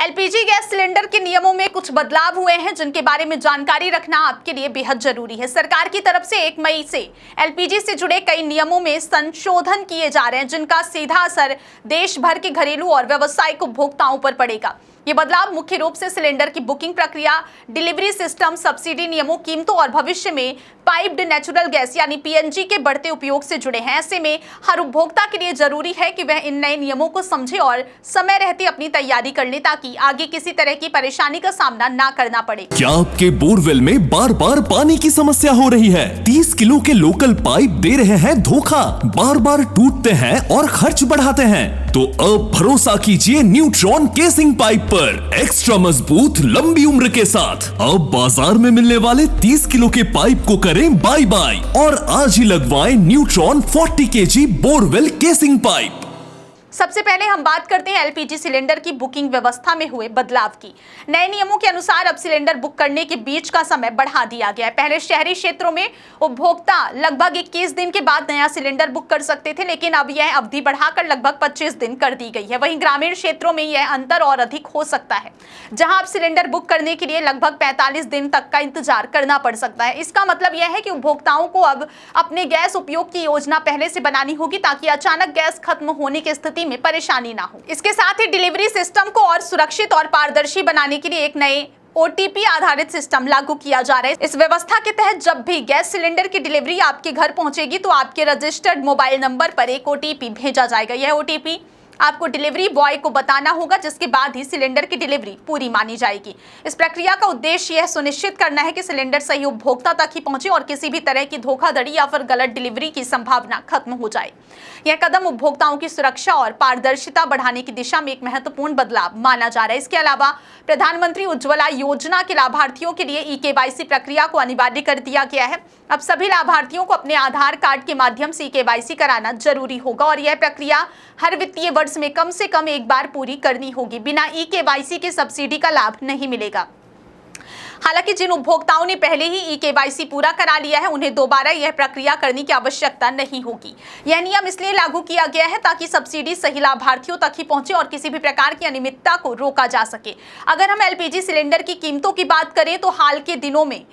LPG gas cylinder के नियमों में कुछ बदलाव हुए हैं जिनके बारे में जानकारी रखना आपके लिए बेहद जरूरी है। सरकार की तरफ से 1 मई से एलपीजी से जुड़े कई नियमों में संशोधन किए जा रहे हैं जिनका सीधा असर देश भर के घरेलू और व्यावसायिक उपभोक्ताओं पर पड़ेगा। ये बदलाव मुख्य रूप से सिलेंडर की बुकिंग प्रक्रिया, डिलीवरी सिस्टम, सब्सिडी नियमों, कीमतों और भविष्य में पाइप्ड नेचुरल गैस यानी पीएनजी के बढ़ते उपयोग से जुड़े हैं। ऐसे में हर उपभोक्ता के लिए जरूरी है कि वह इन नए नियमों को समझे और समय रहते अपनी तैयारी कर ले ताकि आगे किसी तरह की परेशानी का सामना ना करना पड़े। क्या आपके बोरवेल में बार बार पानी की समस्या हो रही है? 30 किलो के लोकल पाइप दे रहे हैं धोखा, बार बार टूटते हैं और खर्च बढ़ाते हैं? तो अब भरोसा कीजिए न्यूट्रॉन केसिंग पाइप पर। एक्स्ट्रा मजबूत, लंबी उम्र के साथ अब बाजार में मिलने वाले 30 किलो के पाइप को करें बाय बाय और आज ही लगवाएं neutron 40 KG borewell casing pipe. सबसे पहले हम बात करते हैं एलपीजी सिलेंडर की बुकिंग व्यवस्था में हुए बदलाव की। नए नियमों के अनुसार अब सिलेंडर बुक करने के बीच का समय बढ़ा दिया गया है। पहले शहरी क्षेत्रों में उपभोक्ता लगभग 21 दिन के बाद नया सिलेंडर बुक कर सकते थे, लेकिन अब यह अवधि बढ़ाकर लगभग 25 दिन कर दी गई है। वहीं ग्रामीण क्षेत्रों में यह अंतर और अधिक हो सकता है, जहां अब सिलेंडर बुक करने के लिए लगभग 45 दिन तक का इंतजार करना पड़ सकता है। इसका मतलब यह है कि उपभोक्ताओं को अब अपने गैस उपयोग की योजना पहले से बनानी होगी ताकि अचानक गैस खत्म होने की स्थिति में परेशानी ना हो। इसके साथ ही डिलीवरी सिस्टम को और सुरक्षित और पारदर्शी बनाने के लिए एक नए ओटीपी आधारित सिस्टम लागू किया जा रहा है। इस व्यवस्था के तहत जब भी गैस सिलेंडर की डिलीवरी आपके घर पहुंचेगी तो आपके रजिस्टर्ड मोबाइल नंबर पर एक ओटीपी भेजा जाएगा। यह ओटीपी आपको डिलीवरी बॉय को बताना होगा, जिसके बाद ही सिलेंडर की डिलीवरी पूरी मानी जाएगी। इस प्रक्रिया का उद्देश्य यह सुनिश्चित करना है कि सिलेंडर सही उपभोक्ता तक ही पहुंचे और किसी भी तरह की धोखाधड़ी या फिर गलत डिलीवरी की संभावना खत्म हो जाए। यह कदम उपभोक्ताओं की सुरक्षा और पारदर्शिता बढ़ाने की दिशा में एक महत्वपूर्ण बदलाव माना जा रहा है। इसके अलावा प्रधानमंत्री उज्ज्वला योजना के लाभार्थियों के लिए ई-केवाईसी प्रक्रिया को अनिवार्य कर दिया गया है। अब सभी लाभार्थियों को अपने आधार कार्ड के माध्यम से ई-केवाईसी कराना जरूरी होगा और यह प्रक्रिया हर वित्तीय वर्ष में कम से कम एक बार पूरी करनी होगी। बिना ई-केवाईसी के सब्सिडी का लाभ नहीं मिलेगा। हालांकि जिन उपभोक्ताओं ने पहले ही ई-केवाईसी पूरा करा लिया है उन्हें दोबारा यह प्रक्रिया करने की आवश्यकता नहीं होगी। यह नियम इसलिए लागू किया गया है ताकि सब्सिडी सही लाभार्थियों तक ही पहुंचे और किसी भी प्रकार की अनियमितता को रोका जा सके। अगर हम एलपीजी सिलेंडर की कीमतों की बात करें तो हाल के दिनों में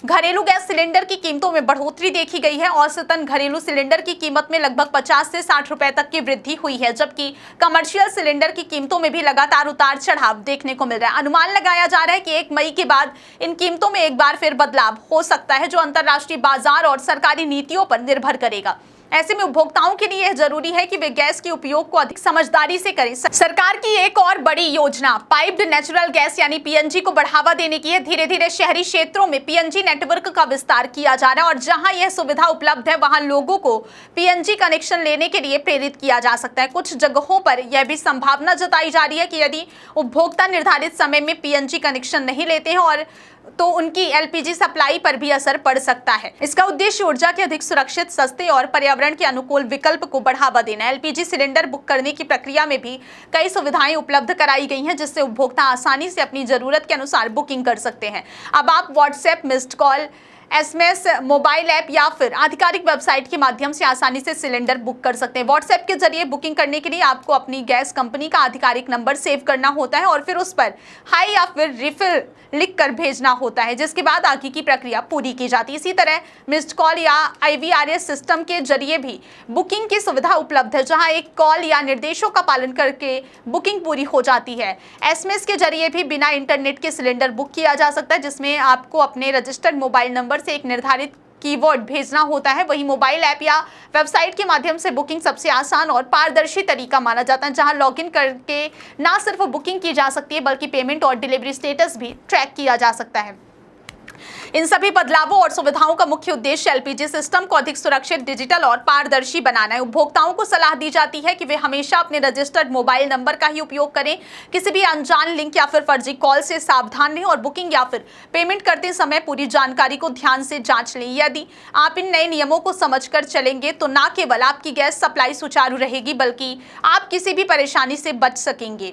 घरेलू गैस सिलेंडर की कीमतों में बढ़ोतरी देखी गई है। औसतन घरेलू सिलेंडर की कीमत में लगभग 50 से 60 रुपए तक की वृद्धि हुई है, जबकि कमर्शियल सिलेंडर की कीमतों में भी लगातार उतार चढ़ाव देखने को मिल रहा है। अनुमान लगाया जा रहा है कि 1 मई के बाद इन कीमतों में एक बार फिर बदलाव हो सकता है, जो अंतर्राष्ट्रीय बाजार और सरकारी नीतियों पर निर्भर करेगा। ऐसे में उपभोक्ताओं के लिए यह जरूरी है कि वे गैस के उपयोग को अधिक समझदारी से करें। सरकार की एक और बड़ी योजना पाइप्ड नेचुरल गैस यानी पीएनजी को बढ़ावा देने की है। धीरे धीरे शहरी क्षेत्रों में पीएनजी नेटवर्क का विस्तार किया जा रहा है और जहां यह सुविधा उपलब्ध है वहां लोगों को पीएनजी कनेक्शन लेने के लिए प्रेरित किया जा सकता है। कुछ जगहों पर यह भी संभावना जताई जा रही है कि यदि उपभोक्ता निर्धारित समय में पीएनजी कनेक्शन नहीं लेते हैं और तो उनकी एलपीजी सप्लाई पर भी असर पड़ सकता है। इसका उद्देश्य ऊर्जा के अधिक सुरक्षित, सस्ते और पर्यावरण के अनुकूल विकल्प को बढ़ावा देना है। एलपीजी सिलेंडर बुक करने की प्रक्रिया में भी कई सुविधाएं उपलब्ध कराई गई हैं, जिससे उपभोक्ता आसानी से अपनी जरूरत के अनुसार बुकिंग कर सकते हैं। अब आप WhatsApp, missed call, SMS, mobile app या फिर आधिकारिक वेबसाइट के माध्यम से आसानी से सिलेंडर बुक कर सकते हैं। व्हाट्सएप के जरिए बुकिंग करने के लिए आपको अपनी गैस कंपनी का आधिकारिक नंबर सेव करना होता है और फिर उस पर हाई या फिर रिफिल लिखकर भेजना होता है, जिसके बाद आगे की प्रक्रिया पूरी की जाती है। इसी तरह मिस्ड कॉल या आईवीआरएस सिस्टम के जरिए भी बुकिंग की सुविधा उपलब्ध है, जहां एक कॉल या निर्देशों का पालन करके बुकिंग पूरी हो जाती है। एसएमएस के जरिए भी बिना इंटरनेट के सिलेंडर बुक किया जा सकता है, जिसमें आपको अपने रजिस्टर्ड मोबाइल नंबर से एक निर्धारित कीवर्ड भेजना होता है। वही मोबाइल ऐप या वेबसाइट के माध्यम से बुकिंग सबसे आसान और पारदर्शी तरीका माना जाता है, जहां लॉगिन करके ना सिर्फ बुकिंग की जा सकती है बल्कि पेमेंट और डिलीवरी स्टेटस भी ट्रैक किया जा सकता है। इन सभी बदलावों और सुविधाओं का मुख्य उद्देश्य एलपीजी सिस्टम को अधिक सुरक्षित, डिजिटल और पारदर्शी बनाना है। उपभोक्ताओं को सलाह दी जाती है कि वे हमेशा अपने रजिस्टर्ड मोबाइल नंबर का ही उपयोग करें, किसी भी अनजान लिंक या फिर फर्जी कॉल से सावधान रहें और बुकिंग या फिर पेमेंट करते समय पूरी जानकारी को ध्यान से जांच लें। यदि आप इन नए नियमों को समझकर चलेंगे तो न केवल आपकी गैस सप्लाई सुचारू रहेगी बल्कि आप किसी भी परेशानी से बच सकेंगे।